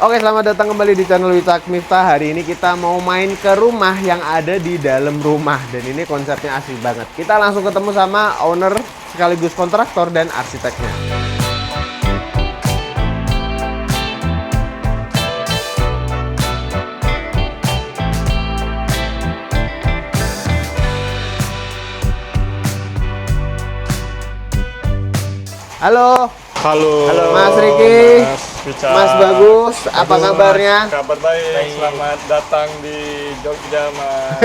Oke, selamat datang kembali di channel Witak Miftah. Hari ini kita mau main ke rumah yang ada di dalam rumah. Dan ini konsepnya asli banget. Kita langsung ketemu sama owner sekaligus kontraktor dan arsiteknya. Halo. Halo. Halo Mas Riki. Mas Bagus, apa kabarnya? Kabar baik. Selamat datang di Jogja, Mas.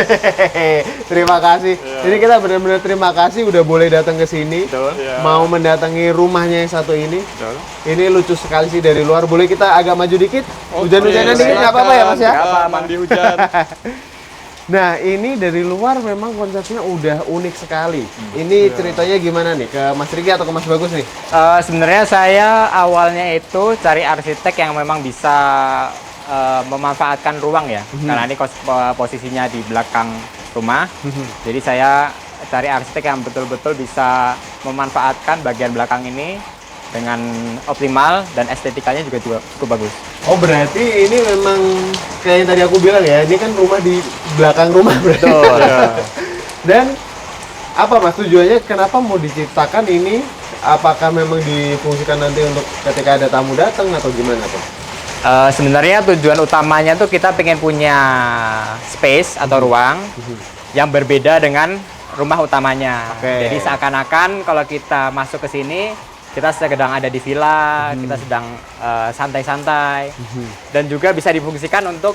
Terima kasih. Jadi kita benar-benar terima kasih udah boleh datang ke sini. Betul. Ya. Mau mendatangi rumahnya yang satu ini. Betul. Ini lucu sekali sih dari luar. Boleh kita agak maju dikit? Hujan-hujanan dikit nggak apa-apa ya, Mas ya? Apa, mandi hujan. Nah, ini dari luar memang konsepnya udah unik sekali. Ini ceritanya gimana nih? Ke Mas Riki atau ke Mas Bagus nih? Sebenarnya saya awalnya itu cari arsitek yang memang bisa memanfaatkan ruang ya, karena ini posisinya di belakang rumah. Jadi saya cari arsitek yang betul-betul bisa memanfaatkan bagian belakang ini dengan optimal dan estetikanya juga cukup bagus. Oh, berarti ini memang kayak yang tadi aku bilang ya, ini kan rumah di belakang rumah berarti. Betul. Dan apa Mas tujuannya kenapa mau diciptakan ini? Apakah memang difungsikan nanti untuk ketika ada tamu datang atau gimana tuh? Sebenarnya tujuan utamanya tuh kita pengen punya space atau ruang yang berbeda dengan rumah utamanya. Oke. Jadi seakan-akan kalau kita masuk ke sini, kita sedang ada di villa, kita sedang santai-santai, dan juga bisa difungsikan untuk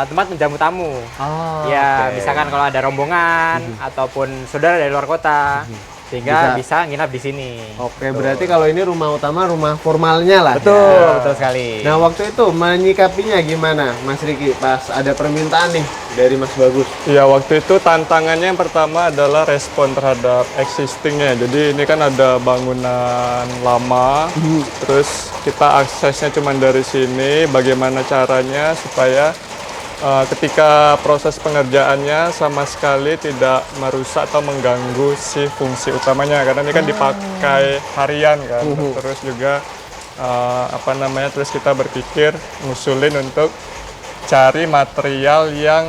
tempat menjamu tamu. Ya, misalkan kalau ada rombongan ataupun saudara dari luar kota, sehingga bisa nginap di sini. Oke, berarti kalau ini rumah utama, rumah formalnya lah. Betul, ya. betul sekali. Nah, waktu itu menyikapinya gimana, Mas Riki? Pas ada permintaan nih dari Mas Bagus. Ya, waktu itu tantangannya yang pertama adalah respon terhadap existingnya. Jadi ini kan ada bangunan lama, terus kita aksesnya cuma dari sini. Bagaimana caranya supaya ketika proses pengerjaannya sama sekali tidak merusak atau mengganggu si fungsi utamanya, karena ini kan dipakai harian kan. Terus juga terus kita berpikir ngusulin untuk cari material yang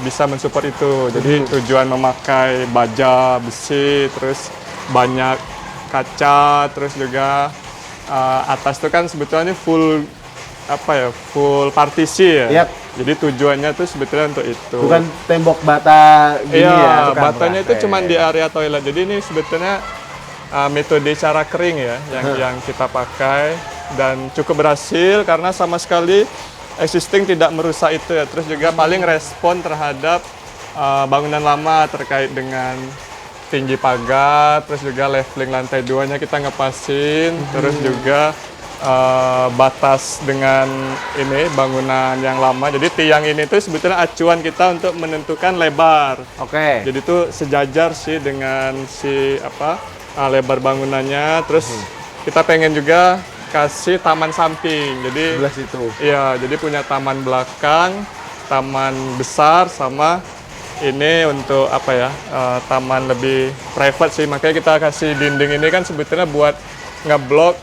bisa mensupport itu. Jadi tujuan memakai baja besi, terus banyak kaca, terus juga atas itu kan sebetulnya full partisi ya. Yap. Jadi tujuannya tuh sebetulnya untuk itu. Bukan tembok bata gini ya? Iya, batanya itu cuma di area toilet. Jadi ini sebetulnya metode cara kering ya yang kita pakai dan cukup berhasil karena sama sekali existing tidak merusak itu ya. Terus juga paling respon terhadap bangunan lama terkait dengan tinggi pagar, terus juga leveling lantai 2-nya kita ngepasin, terus juga batas dengan ini bangunan yang lama. Jadi tiang ini tuh sebetulnya acuan kita untuk menentukan lebar. Oke. Jadi itu sejajar sih dengan si lebar bangunannya. Terus kita pengen juga kasih taman samping. Jadi Sebelah situ. iya, jadi punya taman belakang, taman besar sama ini untuk taman lebih private sih. Makanya kita kasih dinding ini kan sebetulnya buat ngeblok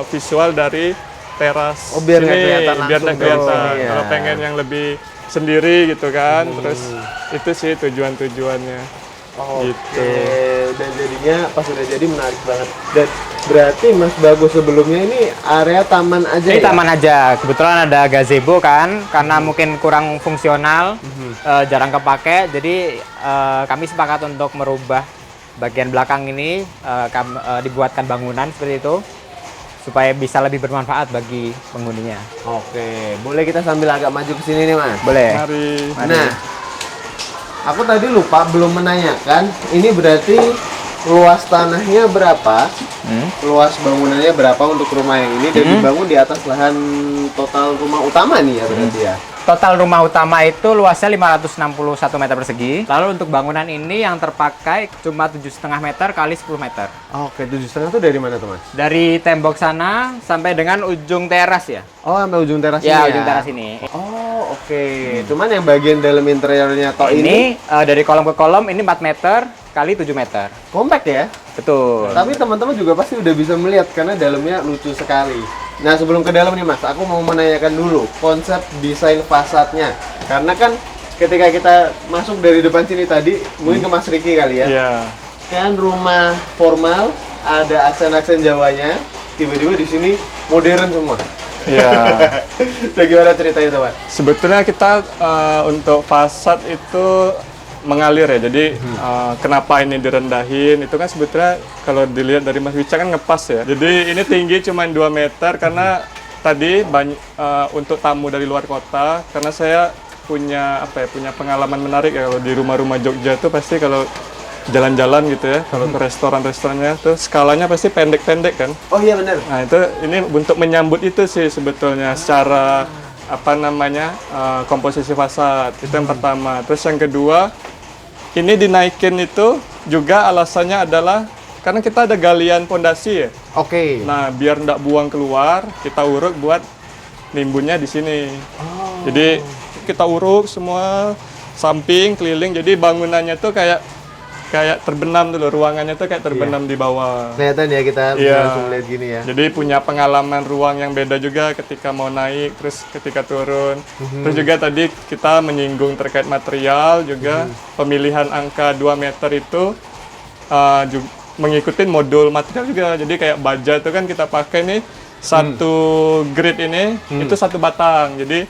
visual dari teras. Oh, biar nggak sini, kelihatan biar nggak langsung kelihatan. tuh. Kalau Iya. pengen yang lebih sendiri gitu kan. Terus itu sih tujuannya. Gitu. Dan jadinya pas udah jadi menarik banget. Dan berarti Mas Bagus sebelumnya ini area taman aja Ini ya? taman aja. Kebetulan ada gazebo kan, karena mungkin kurang fungsional, jarang kepake. Jadi kami sepakat untuk merubah bagian belakang ini, dibuatkan bangunan seperti itu, supaya bisa lebih bermanfaat bagi penghuninya. Oke, boleh kita sambil agak maju ke sini nih Mas? Boleh. Mari. Nah, aku tadi lupa belum menanyakan, ini berarti luas tanahnya berapa? Luas bangunannya berapa untuk rumah yang ini? Dan dibangun di atas lahan total rumah utama nih ya berarti ya? Total rumah utama itu luasnya 561 meter persegi. Lalu untuk bangunan ini yang terpakai cuma 7,5 meter kali 10 meter. Oke, 7,5 itu dari mana tuh Mas? Dari tembok sana sampai dengan ujung teras ya. Oh, sampai ujung teras ini Ya, ya? ujung teras ini. Oh, oke. Cuman yang bagian dalam interiornya toh Ini dari kolom ke kolom ini 4 meter kali 7 meter. compact ya? Betul. Tapi teman-teman juga pasti udah bisa melihat karena dalamnya lucu sekali. Nah sebelum ke dalam nih Mas, aku mau menanyakan dulu konsep desain fasadnya. Karena kan ketika kita masuk dari depan sini tadi, mungkin ke Mas Riki kali ya. Iya. Kan rumah formal, ada aksen-aksen Jawanya, tiba-tiba di sini modern semua. Iya. Bagaimana cerita itu Mas? Sebetulnya kita untuk fasad itu mengalir ya. Jadi kenapa ini direndahin? Itu kan sebetulnya kalau dilihat dari Mas Wicak kan ngepas ya. Jadi ini tinggi cuma 2 meter karena tadi untuk tamu dari luar kota. Karena saya punya punya pengalaman menarik ya kalau di rumah-rumah Jogja itu pasti kalau jalan-jalan gitu ya, kalau ke restoran-restorannya tuh skalanya pasti pendek-pendek kan. Oh iya benar. Nah itu ini untuk menyambut itu sih sebetulnya secara komposisi fasad itu yang pertama. Terus yang kedua ini dinaikin itu juga alasannya adalah karena kita ada galian pondasi ya. Oke. Nah biar nggak buang keluar kita uruk buat nimbunnya di sini. Jadi kita uruk semua samping keliling jadi bangunannya tuh kayak terbenam dulu, ruangannya tuh kayak terbenam di bawah. Kelihatan ya kita bisa langsung lihat gini ya. Jadi punya pengalaman ruang yang beda juga ketika mau naik, terus ketika turun. Terus juga tadi kita menyinggung terkait material juga, pemilihan angka 2 meter itu mengikuti modul material juga. Jadi kayak baja itu kan kita pakai nih, satu grid ini, itu satu batang. Jadi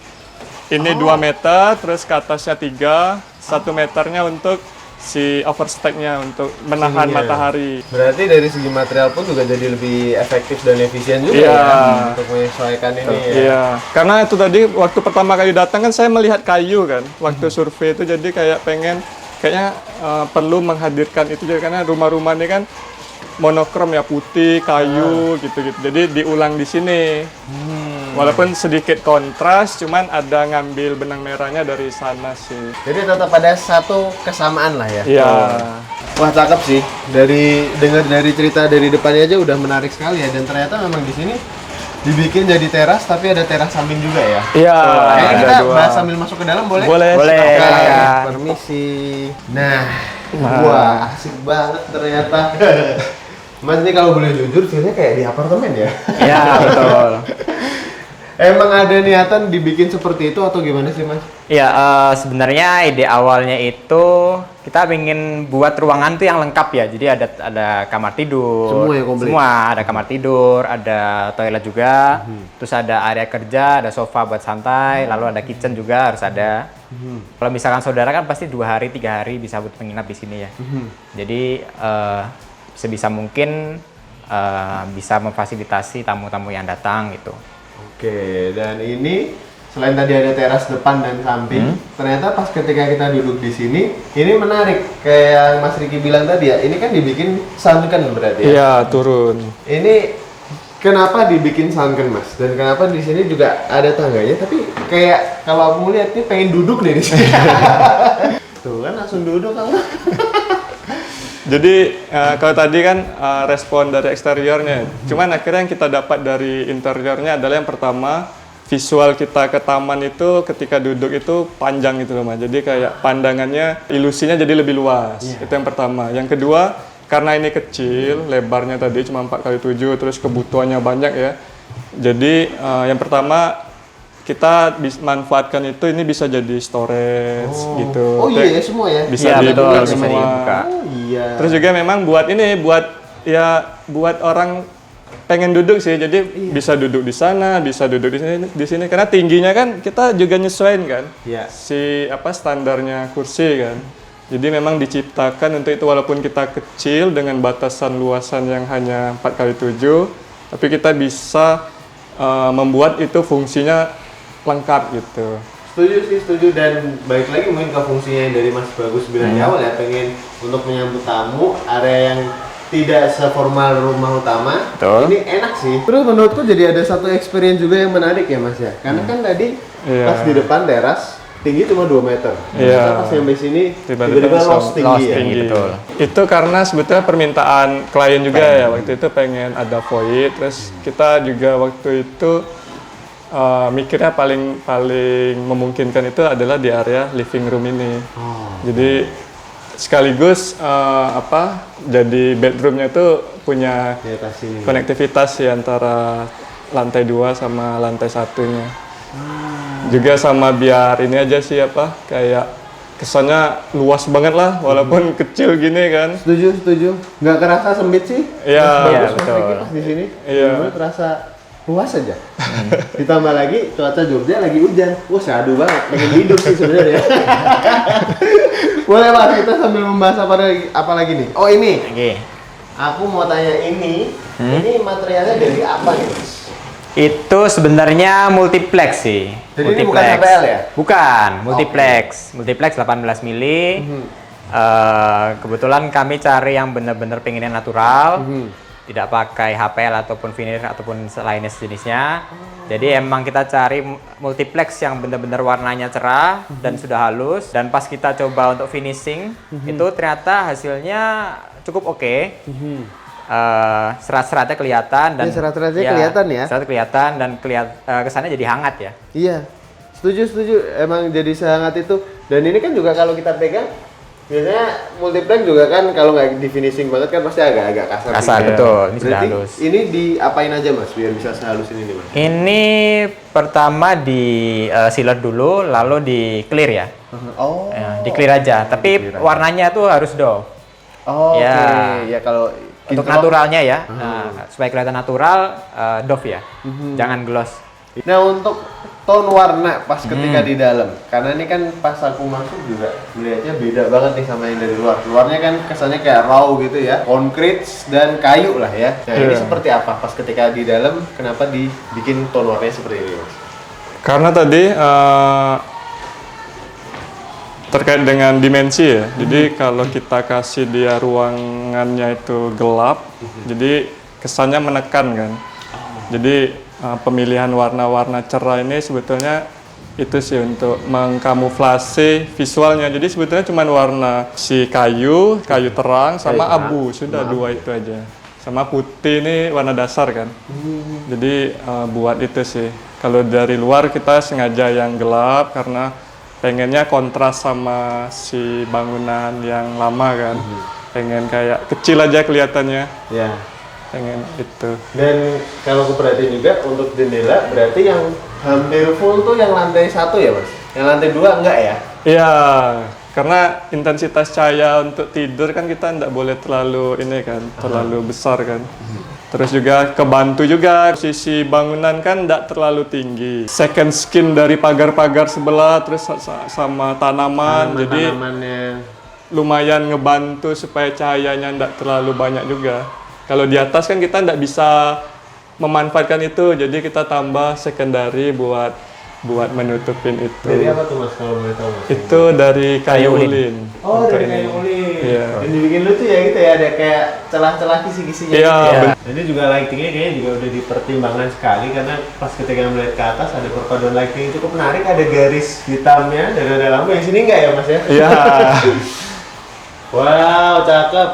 ini 2 meter, terus ke atasnya 3, 1 meternya untuk si overstack-nya untuk menahan matahari. Berarti dari segi material pun juga jadi lebih efektif dan efisien juga Iya. ya untuk menyesuaikan ini ya. Iya, karena itu tadi waktu pertama kali datang kan saya melihat kayu kan, waktu survei itu jadi kayaknya perlu menghadirkan itu juga karena rumah-rumah ini kan monokrom ya putih, kayu gitu-gitu. Jadi diulang di sini. Walaupun sedikit kontras, cuman ada ngambil benang merahnya dari sana sih. Jadi tetap ada satu kesamaan lah ya. Iya. Wah cakep sih. Dengar dari cerita dari depannya aja udah menarik sekali ya. Dan ternyata memang di sini dibikin jadi teras, tapi ada teras samping juga ya. Iya. Kayaknya ada kita dua. bahas sambil masuk ke dalam boleh? Boleh. Silakan. Permisi. Nah, wah asik banget ternyata. Mas ini kalau boleh jujur, feelnya kayak di apartemen ya. Iya, betul. Emang ada niatan dibikin seperti itu atau gimana sih Mas? Iya, sebenarnya ide awalnya itu kita ingin buat ruangan tuh yang lengkap ya. Jadi ada kamar tidur. Semua yang komplit. Semua, ada kamar tidur, ada toilet juga. Terus ada area kerja, ada sofa buat santai, lalu ada kitchen juga harus ada. Kalau misalkan saudara kan pasti 2 hari, 3 hari bisa buat menginap di sini ya. Jadi sebisa mungkin bisa memfasilitasi tamu-tamu yang datang gitu. Oke, dan ini selain tadi ada teras depan dan samping, ternyata pas ketika kita duduk di sini, ini menarik. Kayak Mas Riki bilang tadi ya, ini kan dibikin sunken berarti ya? Iya, turun. Ini kenapa dibikin sunken Mas? Dan kenapa di sini juga ada tangganya? Tapi kayak kalau aku lihat nih pengen duduk nih di sini. Tuh kan langsung duduk kamu. Jadi kalau tadi kan respon dari eksteriornya, cuman akhirnya yang kita dapat dari interiornya adalah yang pertama visual kita ke taman itu ketika duduk itu panjang gitu loh Mas. Jadi kayak pandangannya, ilusinya jadi lebih luas. Itu yang pertama. Yang kedua, karena ini kecil, lebarnya tadi cuma 4x7, terus kebutuhannya banyak ya. Jadi yang pertama kita manfaatkan itu ini bisa jadi storage gitu. Oh iya semua ya? Bisa Iya, dibuka betul, bisa semua. dibuka. Oh iya. Terus juga memang buat orang pengen duduk sih, jadi bisa duduk di sana, bisa duduk di sini karena tingginya kan kita juga nyesuaiin kan, standarnya kursi kan. Jadi memang diciptakan untuk itu walaupun kita kecil dengan batasan luasan yang hanya 4x7, tapi kita bisa membuat itu fungsinya lengkap gitu. Setuju dan balik lagi mungkin ke fungsinya yang dari Mas Bagus bilang di awal ya, pengen untuk menyambut tamu, area yang tidak seformal rumah utama. Betul. Ini enak sih. Terus menurutku jadi ada satu experience juga yang menarik ya Mas ya, karena kan tadi pas di depan teras tinggi cuma 2 meter. Iya. Pas sampai sini Tiba-tiba loss tinggi ya. tinggi. Betul. Itu karena sebetulnya permintaan klien juga ya, waktu itu pengen ada void, terus kita juga waktu itu mikirnya paling memungkinkan itu adalah di area living room ini. Jadi sekaligus jadi bedroomnya itu punya Di atas sini. konektivitas ya antara lantai 2 sama lantai satunya. Juga sama biar ini aja sih apa, kayak kesannya luas banget lah, walaupun kecil gini kan. Setuju. Nggak kerasa sempit sih? Iya, Bagus betul. Mas Riki pas di sini. Iya. Bener-bener terasa luas aja. Ditambah lagi cuaca Jogja lagi hujan. Wah, syahdu banget. Pengen hidup sih sebenarnya. Boleh Mas, kita sambil membahas apa lagi nih? Oh ini, Oke. aku mau tanya ini materialnya dari apa nih Mas? Itu sebenarnya multiplex sih. Jadi ini bukan HPL ya? Bukan, multiplex. Multiplex 18 mili. Kebetulan kami cari yang benar-benar pengennya natural. Tidak pakai HPL ataupun veneer ataupun lainnya sejenisnya. Jadi emang kita cari multiplex yang benar-benar warnanya cerah dan sudah halus. Dan pas kita coba untuk finishing, itu ternyata hasilnya cukup oke. Serat-seratnya kelihatan dan serat-seratnya kelihatan ya. Serat kelihatan dan kesannya jadi hangat ya. Iya, setuju. Emang jadi sehangat itu. Dan ini kan juga kalau kita pegang, biasanya multiplex juga kan kalau nggak di finishing banget kan pasti agak-agak kasar. Kasar, gitu. betul. Ini sudah Berarti halus. Ini diapain aja Mas biar bisa sehalus ini nih Mas? Ini pertama di sealer dulu, lalu di clear ya. Oh. Di clear aja. Tapi warnanya tuh harus doff. Oh, Ya. oke. Ya kalau Untuk kinclong- naturalnya ya, supaya kelihatan natural, doff ya. Jangan gloss. Nah, untuk tone warna pas ketika di dalam, karena ini kan pas aku masuk juga melihatnya beda banget nih sama yang dari luar. Luarnya kan kesannya kayak raw gitu ya, concrete dan kayu lah ya. Nah, ini seperti apa pas ketika di dalam? Kenapa dibikin tone warnanya seperti ini, Mas? Karena tadi terkait dengan dimensi ya. Jadi kalau kita kasih dia ruangannya itu gelap, jadi kesannya menekan kan. Jadi pemilihan warna-warna cerah ini sebetulnya itu sih untuk mengkamuflase visualnya. Jadi sebetulnya cuma warna si kayu terang sama abu, sudah dua itu aja. Sama putih ini warna dasar kan. Jadi buat itu sih. Kalau dari luar kita sengaja yang gelap karena pengennya kontras sama si bangunan yang lama kan. Pengen kayak kecil aja kelihatannya. Ya. Pengen itu. Dan kalau aku perhatiin juga untuk jendela berarti yang hampir full tuh yang lantai 1 ya Mas? Yang lantai 2 enggak ya? Iya, karena intensitas cahaya untuk tidur kan kita nggak boleh terlalu ini kan, terlalu besar kan. Terus juga kebantu juga sisi bangunan kan nggak terlalu tinggi. Second skin dari pagar-pagar sebelah, terus sama tanaman, jadi tanamannya. lumayan ngebantu supaya cahayanya nggak terlalu banyak juga. Kalau di atas kan kita nggak bisa memanfaatkan itu, jadi kita tambah secondary buat menutupin itu. Dari apa tuh Mas kalau boleh tahu Mas? Itu dari kayu ulin. Oh, Untuk dari ini. kayu ulin. Iya. Dan dibikin lucu ya gitu ya, ada kayak celah-celah kisi-kisinya Iya, gitu ya. bener. Ini juga lightingnya kayaknya juga udah dipertimbangkan sekali karena pas ketika melihat ke atas ada perpaduan lighting yang cukup menarik, ada garis hitamnya dan ada lampu. Yang sini enggak ya Mas ya? Iya. Wow, cakep.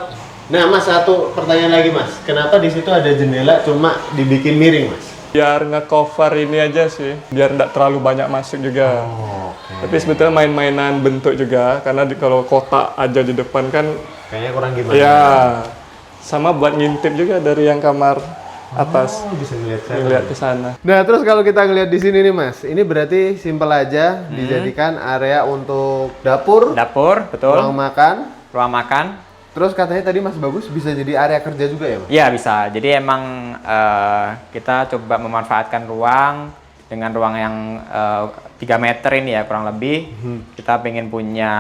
Nah Mas, satu pertanyaan lagi Mas, kenapa di situ ada jendela cuma dibikin miring Mas? Biar nge-cover ini aja sih, biar nggak terlalu banyak masuk juga. Tapi sebetulnya main-mainan bentuk juga, karena kalau kotak aja di depan kan, Kayaknya kurang gimana? ya sama buat ngintip juga dari yang kamar atas, Bisa ngeliat ngeliat ke sana. Nah, terus kalau kita ngeliat di sini nih Mas, ini berarti simpel aja dijadikan area untuk dapur, Dapur, betul. ruang makan. Ruang makan. Terus katanya tadi Mas Bagus bisa jadi area kerja juga ya Mas? Iya bisa. Jadi emang kita coba memanfaatkan ruang dengan ruang yang 3 meter ini ya kurang lebih. Kita pengen punya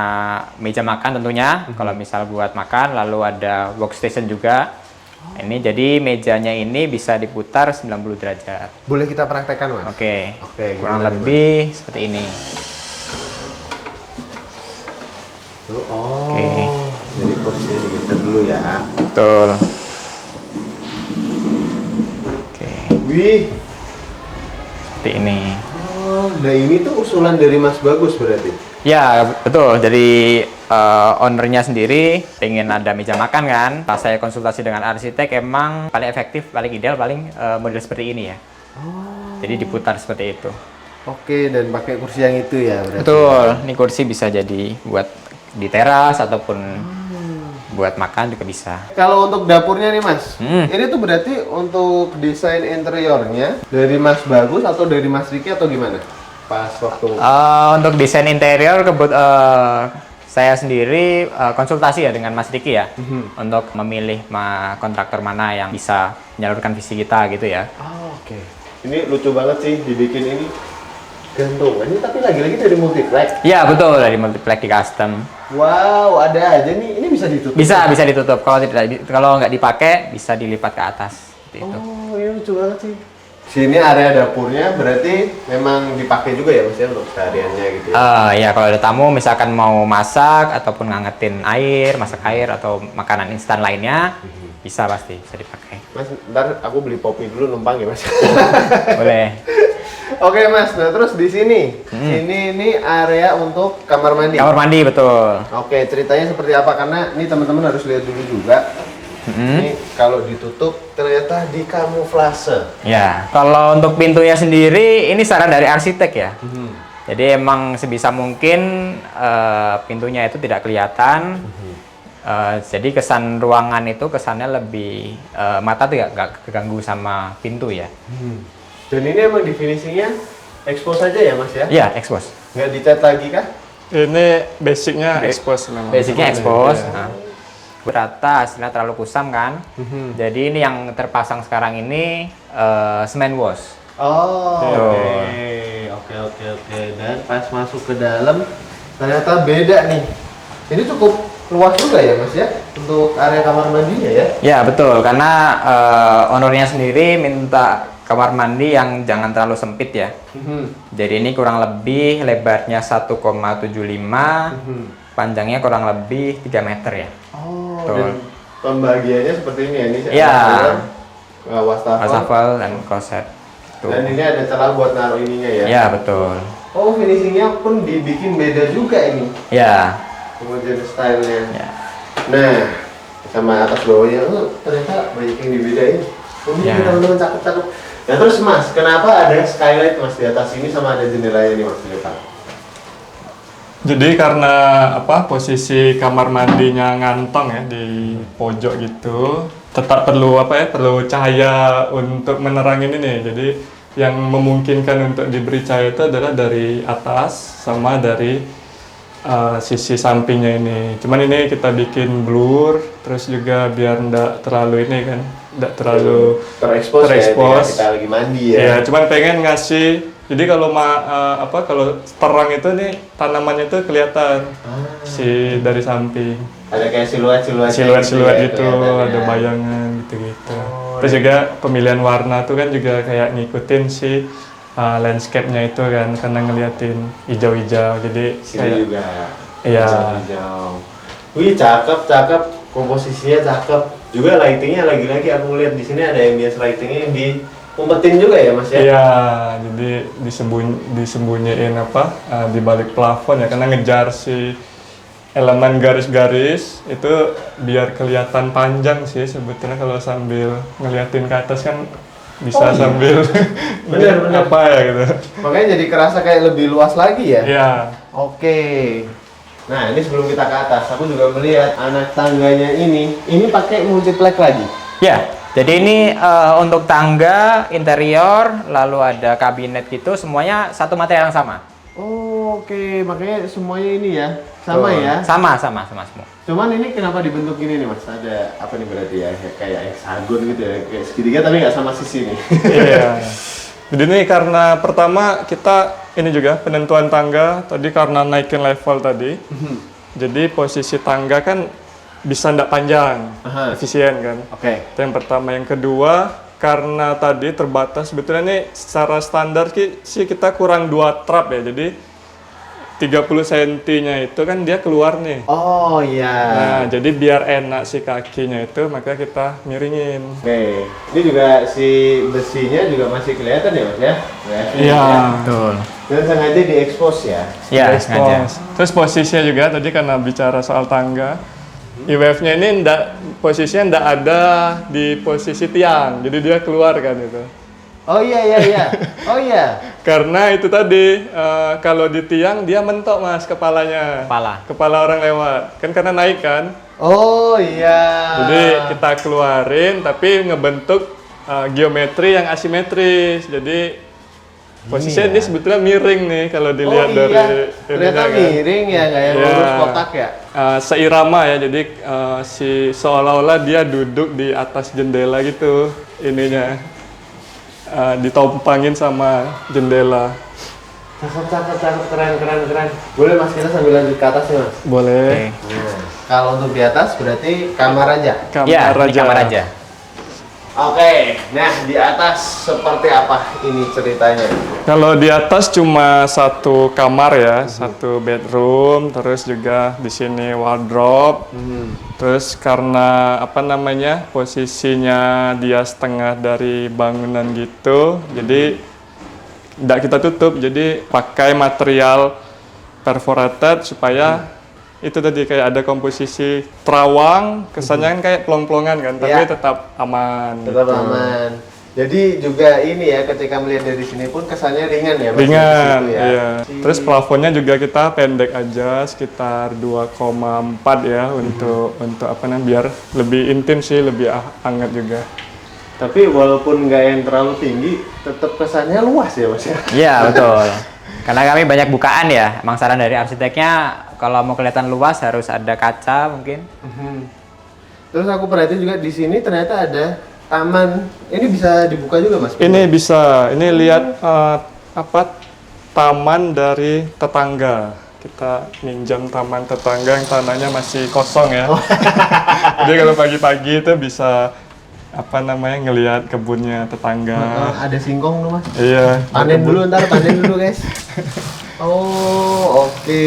meja makan tentunya. Kalau misal buat makan, lalu ada workstation juga. Ini jadi mejanya ini bisa diputar 90 derajat. Boleh kita praktekkan Mas? Oke. Oke, Kurang gimana, lebih seperti ini. Oh, Oke. jadi posisinya digeser dulu ya. Betul. Oke. Wih, Seperti ini. nah ini tuh usulan dari Mas Bagus berarti? Ya betul, jadi ownernya sendiri pengen ada meja makan kan. Pas saya konsultasi dengan arsitek emang paling efektif, paling ideal, paling model seperti ini ya. Jadi diputar seperti itu. Oke, dan pakai kursi yang itu ya berarti? Betul, ini kursi bisa jadi buat di teras ataupun buat makan juga bisa. Kalau untuk dapurnya nih Mas, Hmm. ini tuh berarti untuk desain interiornya dari Mas Bagus atau dari Mas Riki atau gimana? Pas waktu Untuk desain interior saya sendiri konsultasi ya dengan Mas Riki ya untuk memilih kontraktor mana yang bisa menyalurkan visi kita gitu ya. Oh, oke. Ini lucu banget sih dibikin ini gantungan ini tapi lagi-lagi dari multiplex. Iya betul, dari multiplex di custom. Wow, ada aja nih. Ini bisa ditutup. Bisa ditutup. Kalau nggak dipakai bisa dilipat ke atas. Seperti itu. Oh, ini lucu banget sih. Sini area dapurnya berarti memang dipakai juga ya Mas ya untuk sehariannya gitu ya. Ya kalau ada tamu misalkan mau masak ataupun ngangetin air, masak air atau makanan instan lainnya bisa bisa dipakai. Mas, ntar aku beli kopi dulu numpang ya Mas. Boleh. Oke Mas, nah terus di sini, ini area untuk kamar mandi. Kamar mandi betul. Oke, ceritanya seperti apa? Karena ini teman-teman harus lihat dulu juga. Ini kalau ditutup ternyata dikamuflase. Ya, kalau untuk pintunya sendiri ini saran dari arsitek ya. Jadi emang sebisa mungkin pintunya itu tidak kelihatan. Jadi kesan ruangan itu kesannya lebih mata tuh nggak keganggu sama pintu ya. Dan ini emang definisinya expose aja ya Mas ya? Iya, expose. Nggak dicat lagi kah? Ini basicnya expose memang. Basicnya expose. Iya. Nah, berata hasilnya terlalu kusam kan. Jadi ini yang terpasang sekarang ini cement wash. Oh, oke. Dan pas masuk ke dalam ternyata beda nih. Ini cukup luas juga ya Mas ya untuk area kamar mandinya ya? Ya betul, karena ownernya sendiri minta kamar mandi yang jangan terlalu sempit ya. Jadi ini kurang lebih lebarnya 1,75, panjangnya kurang lebih 3 meter ya. Oh, Betul. dan pembagiannya seperti ini ya? Ini Iya. Wastafel. dan kloset. Tuh. Dan ini ada celah buat naruh ininya ya? Ya betul. Oh, finishingnya pun dibikin beda juga ini. Ya. Kemudian stylenya. Ya. Nah, sama atas bawahnya, ternyata banyak yang dibedain. Ini Ya. teman-teman cakep-cakep. Nah terus Mas, kenapa ada skylight Mas di atas ini sama ada jendelanya nih Mas di depan? Jadi karena posisi kamar mandinya ngantong ya di pojok gitu, tetap perlu perlu cahaya untuk menerangin ini. Jadi yang memungkinkan untuk diberi cahaya itu adalah dari atas sama dari sisi sampingnya ini. Cuman ini kita bikin blur, terus juga biar ndak terlalu ini kan, ndak terlalu terekspos ya, kita lagi mandi ya. Ya, cuman pengen ngasih. Jadi kalau kalau terang itu nih tanamannya itu kelihatan dari samping. Ada kayak siluet-siluet gitu, ada bayangan gitu-gitu. Terus juga pemilihan warna tuh kan juga kayak ngikutin si landscape-nya itu kan, karena ngeliatin hijau-hijau. Jadi sini juga. Iya. Hijau. Wih, cakep, komposisinya cakep. Juga lightingnya lagi-lagi aku lihat di sini ada ambience lightingnya yang diumpetin juga ya Mas ya? Iya, jadi disembunyiin di balik plafon ya, karena ngejar si elemen garis-garis itu biar kelihatan panjang sih sebetulnya. Kalau sambil ngeliatin ke atas kan bisa sambil bener. gitu. Makanya jadi kerasa kayak lebih luas lagi ya? Iya. Oke. Nah, ini sebelum kita ke atas, aku juga melihat anak tangganya ini pakai multiplex lagi. Ya, jadi ini untuk tangga, interior, lalu ada kabinet gitu, semuanya satu material yang sama. Oh, oke. Makanya semuanya ini ya, sama ya? Sama semua. Cuman ini kenapa dibentuk ini nih Mas? Ada apa nih berarti ya? Kayak hexagon gitu ya, kayak segitiga tapi nggak sama sisi nih. Iya. Jadi ini karena pertama kita ini juga penentuan tangga tadi karena naikin level tadi. Jadi posisi tangga kan bisa ndak panjang, efisien kan. Oke. Itu yang pertama. Yang kedua, karena tadi terbatas, sebetulnya ini secara standar sih kita kurang 2 trap ya. Jadi 30 cm-nya itu kan dia keluar nih. Oh iya. Nah, jadi biar enak si kakinya itu, maka kita miringin. Oke. Ini juga si besinya juga masih kelihatan ya Mas ya? Iya. Betul. Dan sengaja diekspos ya? Iya, sengaja. Terus posisinya juga tadi karena bicara soal tangga, IWF-nya ini posisinya ndak ada di posisi tiang, jadi dia keluar kan itu. Oh iya. Oh iya. Karena itu tadi kalau di tiang dia mentok Mas kepalanya. Kepala. Kepala orang lewat. Kan karena naik kan. Oh iya. Jadi kita keluarin tapi ngebentuk geometri yang asimetris. Jadi posisinya ini sebetulnya miring nih kalau dilihat Oh iya, dari ternyata ininya kan. miring ya, kayak Iya. lurus kotak ya. Seirama ya, jadi seolah-olah dia duduk di atas jendela gitu ininya. Ditompangin sama jendela. Cakep, keren. Boleh mas, kita sambil lanjut ke atas ya mas? Boleh. Nah, kalau untuk di atas berarti kamar aja. Iya, ini kamar aja. Oke, nah di atas seperti apa ini ceritanya? Kalau di atas cuma satu kamar ya, satu bedroom, terus juga di sini wardrobe. Terus karena apa namanya posisinya dia setengah dari bangunan gitu, jadi tidak kita tutup. Jadi pakai material perforated supaya itu tadi kayak ada komposisi terawang, kesannya kan kayak pelong-pelongan kan, tapi Iya. tetap aman. Tetap aman. Jadi juga ini ya, ketika melihat dari sini pun kesannya ringan ya mas? Ringan, Di situ ya? iya. Terus plafonnya juga kita pendek aja, sekitar 2,4 ya untuk apa namanya biar lebih intim sih, lebih hangat juga. Tapi walaupun nggak yang terlalu tinggi, tetap kesannya luas ya mas ya? Iya, betul. Karena kami banyak bukaan ya. Emang saran dari arsiteknya kalau mau kelihatan luas harus ada kaca mungkin. Terus aku perhatiin juga di sini ternyata ada taman. Ini bisa dibuka juga mas? Ini bisa, ini lihat apa taman dari tetangga. Kita minjam taman tetangga yang tanahnya masih kosong ya. Jadi kalau pagi-pagi itu bisa apa namanya ngelihat kebunnya tetangga. Ada singkong tuh mas? Iya. Panen dulu, ntar panen dulu guys. Oh oke.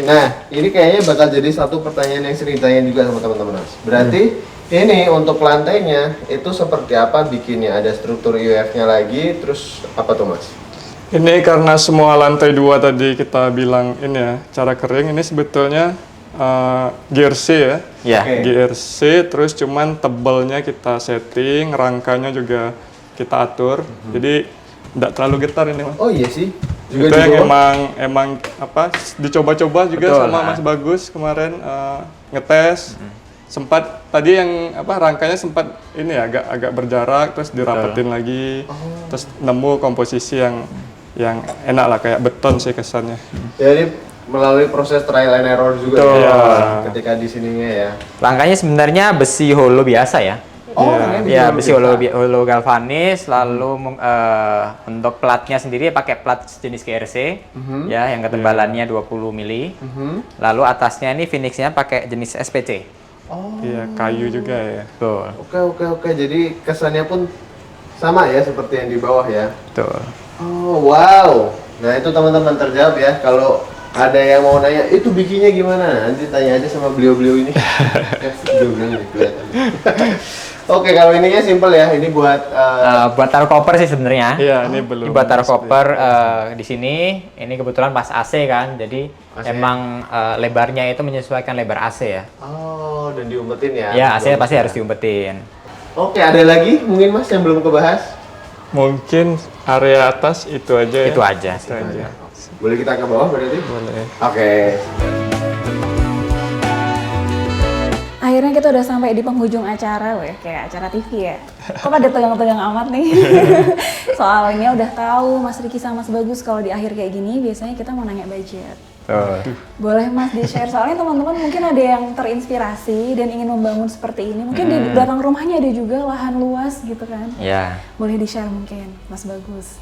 Nah ini kayaknya bakal jadi satu pertanyaan yang sering ditanyain juga sama teman-teman mas. Berarti ini untuk lantainya itu seperti apa bikinnya? Ada struktur UF-nya lagi, terus apa tuh mas? Ini karena semua lantai 2 tadi kita bilang ini ya, cara kering ini sebetulnya GRC ya. Iya. Oke. GRC, terus cuman tebalnya kita setting, rangkanya juga kita atur. Jadi tidak terlalu getar ini mas. Oh iya sih. Itu di yang bawah. emang apa dicoba-coba juga Betul, sama Mas Bagus kemarin ngetes. Sempat tadi yang apa rangkanya sempat ini ya, agak berjarak terus dirapetin lagi. Terus nemu komposisi yang enak lah kayak beton sih kesannya. Jadi melalui proses trial and error juga Betul. ya, Iya. ketika di sininya ya. Rangkanya sebenarnya besi holo biasa ya. Oh, Ya, besi holo galvanis, lalu untuk platnya sendiri pakai plat jenis GRC, ya, yang ketebalannya 20 mili. Lalu atasnya ini finishnya pakai jenis SPC. Iya, kayu juga ya. Betul, Oke. Jadi kesannya pun sama ya seperti yang di bawah ya. betul. Oh wow. Nah itu teman-teman terjawab ya. Kalau ada yang mau nanya itu bikinnya gimana, nanti tanya aja sama beliau-beliau ini. Beliau-beliau ini kelihatan. Oke, kalau ininya simple ya. Ini buat Buat taruh koper sih sebenarnya. Iya, ini belum. Ini buat taruh koper di sini. Ini kebetulan pas AC kan, jadi AC. emang lebarnya itu menyesuaikan lebar AC ya. oh, dan diumpetin ya. Ya, AC pasti harus diumpetin. Oke, ada lagi mungkin Mas yang belum kebahas? Mungkin area atas itu aja ya. Itu aja. Itu aja. Boleh kita ke bawah berarti? Boleh. Oke. Akhirnya kita udah sampai di penghujung acara, weh, kayak acara TV ya. Kok pada tegang-tegang amat nih? Soalnya udah tahu Mas Riki sama Mas Bagus kalau di akhir kayak gini biasanya kita mau nanya budget. Boleh Mas di-share, soalnya teman-teman mungkin ada yang terinspirasi dan ingin membangun seperti ini. Mungkin di belakang rumahnya ada juga lahan luas gitu kan. Ya. Boleh di-share mungkin, Mas Bagus.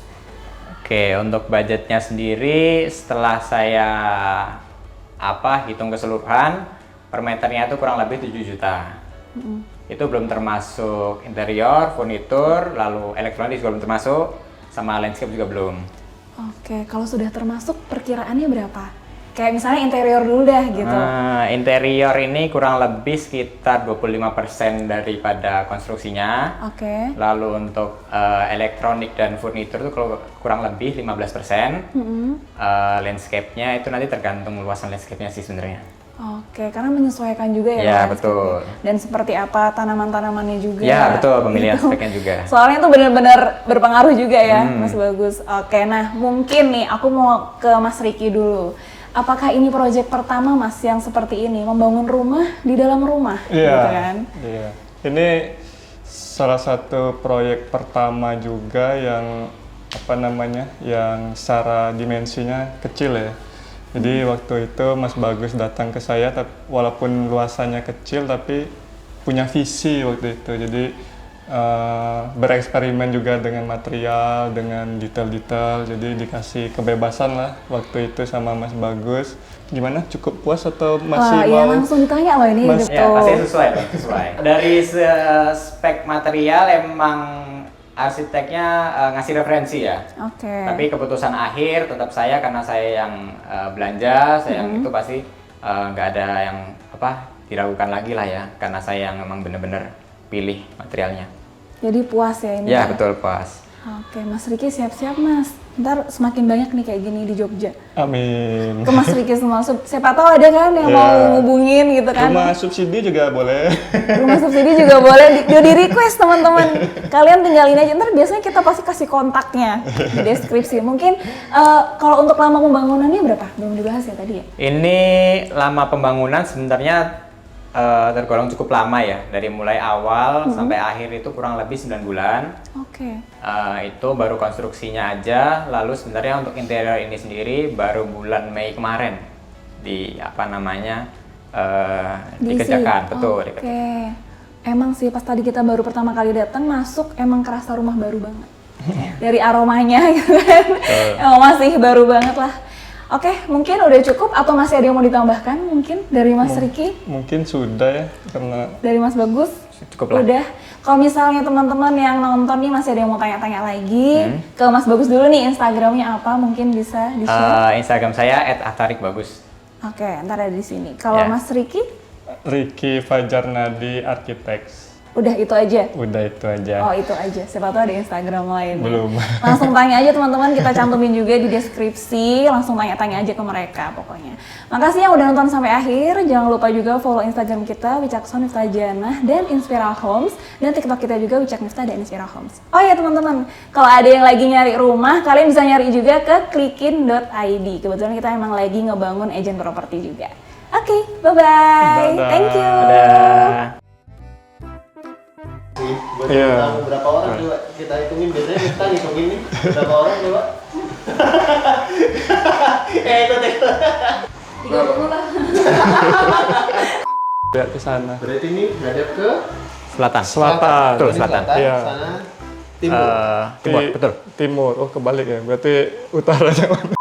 Oke, untuk budgetnya sendiri setelah saya hitung keseluruhan, per meternya itu kurang lebih 7 juta. Itu belum termasuk interior, furnitur, lalu elektronik juga belum termasuk, sama landscape juga belum. Oke, kalau sudah termasuk perkiraannya berapa? Kayak misalnya interior dulu dah gitu. Interior ini kurang lebih sekitar 25% daripada konstruksinya. Oke. Lalu untuk elektronik dan furnitur itu kurang lebih 15%. Landscape-nya itu nanti tergantung luasan landscape-nya sih sebenarnya. Oke, karena menyesuaikan juga ya. Ya, Mas, betul. Dan seperti apa tanaman-tanamannya juga. Ya, betul, pemilihan Gitu. speknya juga. Soalnya itu benar-benar berpengaruh juga ya, Mas Bagus. Oke, nah mungkin nih aku mau ke Mas Riki dulu. apakah ini proyek pertama Mas yang seperti ini, membangun rumah di dalam rumah, Iya. gitu kan? Iya. Ini salah satu proyek pertama juga yang apa namanya, yang secara dimensinya kecil ya. Jadi waktu itu Mas Bagus datang ke saya, walaupun luasannya kecil tapi punya visi waktu itu. Jadi bereksperimen juga dengan material, dengan detail-detail. Jadi dikasih kebebasan lah waktu itu sama Mas Bagus. Gimana? Cukup puas atau masih Iya mau? langsung ditanya loh ini. Mas- gitu. Ya, pasti sesuai. Dari spek material emang arsiteknya ngasih referensi ya. Oke. Tapi keputusan akhir tetap saya, karena saya yang belanja, saya yang itu pasti nggak ada yang diragukan lagi lah ya, karena saya yang memang bener-bener pilih materialnya. Jadi puas ya ini? Ya betul, pas. Oke, Mas Riki siap-siap Mas. Ntar semakin banyak nih kayak gini di Jogja. Amin. Ke Mas Riki semua, siapa tahu ada kan yang mau ngubungin gitu kan. Rumah subsidi juga boleh. Rumah subsidi juga boleh di request teman-teman. Kalian tinggalin aja, ntar biasanya kita pasti kasih kontaknya di deskripsi. Mungkin kalau untuk lama pembangunannya berapa? Belum dibahas ya tadi ya? Ini lama pembangunan sebenarnya tergolong cukup lama ya. Dari mulai awal sampai akhir itu kurang lebih 9 bulan. Oke. Itu baru konstruksinya aja. Lalu sebenarnya untuk interior ini sendiri baru bulan Mei kemarin dikerjakan. Betul, Oke. dikerjakan. Emang sih pas tadi kita baru pertama kali datang masuk emang kerasa rumah baru banget. Dari aromanya gitu kan. Emang masih baru banget lah. Oke, mungkin udah cukup atau masih ada yang mau ditambahkan mungkin dari Mas Riki? Mungkin sudah ya, karena Dari Mas Bagus? Cukup lah. Udah. Kalau misalnya teman-teman yang nonton nih masih ada yang mau tanya-tanya lagi, ke Mas Bagus dulu nih Instagramnya apa mungkin bisa di-share? Instagram saya @atarikbagus. Oke, ntar ada di sini. Kalau Ya. Mas Riki, Ricky Fajarnadi Architects. udah itu aja. Udah itu aja. Oh itu aja, siapa tahu ada Instagram lain. Belum. Langsung tanya aja teman-teman, kita cantumin juga di deskripsi, langsung tanya-tanya aja ke mereka pokoknya. Makasih yang udah nonton sampai akhir, jangan lupa juga follow Instagram kita, Wicakson Miftah Janah dan Inspira Homes, dan TikTok kita juga Wicak Miftah dan Inspira Homes. Oh ya teman-teman, kalau ada yang lagi nyari rumah, kalian bisa nyari juga ke klikin.id. Kebetulan kita emang lagi ngebangun agent properti juga. Oke, bye-bye. Dadah. Thank you. Dadah. Buat Iya. tahu berapa orang coba kita hitungin, biasanya kita ngitungin nih berapa orang coba. Ikut. 30 lah. Lihat ke sana. Berarti ini hadap ke Selatan. Selatan. Betul, Ini selatan. Iya. Sana timur. Timur, betul. Timur. Oh, kebalik ya. Berarti utara jangan.